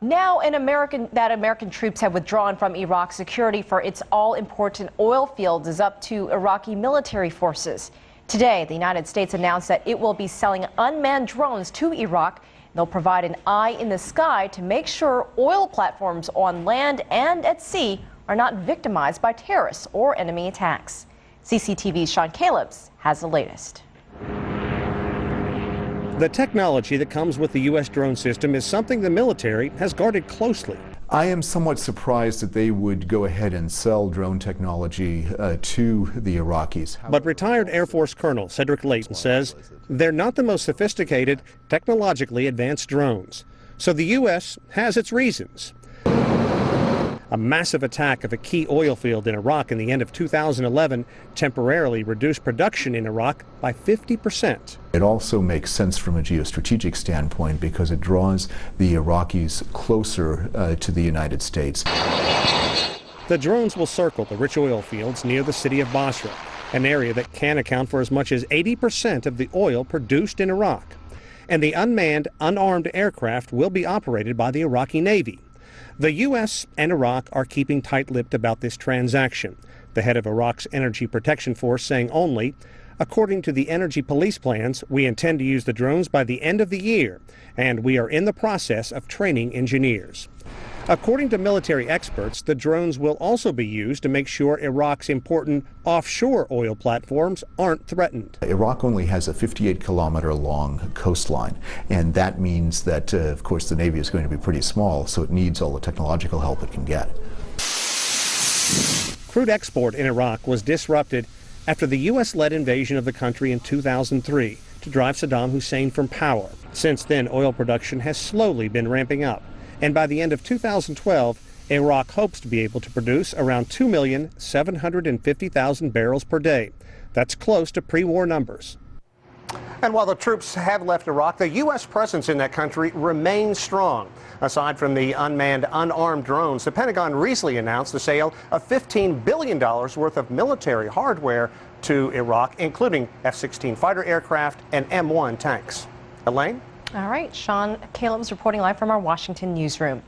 Now, American troops have withdrawn from Iraq's security for its all-important oil fields is up to Iraqi military forces. Today, the United States announced that it will be selling unmanned drones to Iraq. They'll provide an eye in the sky to make sure oil platforms on land and at sea are not victimized by terrorists or enemy attacks. CCTV's Sean Calebs has the latest. The technology that comes with the U.S. drone system is something the military has guarded closely. I am somewhat surprised that they would go ahead and sell drone technology to the Iraqis. But retired Air Force Colonel Cedric Leighton says they're not the most sophisticated, technologically advanced drones. So the U.S. has its reasons. A massive attack of a key oil field in Iraq in the end of 2011 temporarily reduced production in Iraq by 50%. It also makes sense from a geostrategic standpoint because it draws the Iraqis closer to the United States. The drones will circle the rich oil fields near the city of Basra, an area that can account for as much as 80% of the oil produced in Iraq. And the unmanned, unarmed aircraft will be operated by the Iraqi Navy. The U.S. and Iraq are keeping tight-lipped about this transaction. The head of Iraq's Energy Protection Force saying only, according to the energy police plans, we intend to use the drones by the end of the year, and we are in the process of training engineers. According to military experts, the drones will also be used to make sure Iraq's important offshore oil platforms aren't threatened. Iraq only has a 58-kilometer-long coastline, and that means that, of course, the Navy is going to be pretty small, so it needs all the technological help it can get. Crude export in Iraq was disrupted after the U.S.-led invasion of the country in 2003 to drive Saddam Hussein from power. Since then, oil production has slowly been ramping up. And by the end of 2012, Iraq hopes to be able to produce around 2,750,000 barrels per day. That's close to pre-war numbers. And while the troops have left Iraq, the U.S. presence in that country remains strong. Aside from the unmanned, unarmed drones, the Pentagon recently announced the sale of $15 billion worth of military hardware to Iraq, including F-16 fighter aircraft and M1 tanks. Elaine? All right, Sean Caleb's reporting live from our Washington newsroom.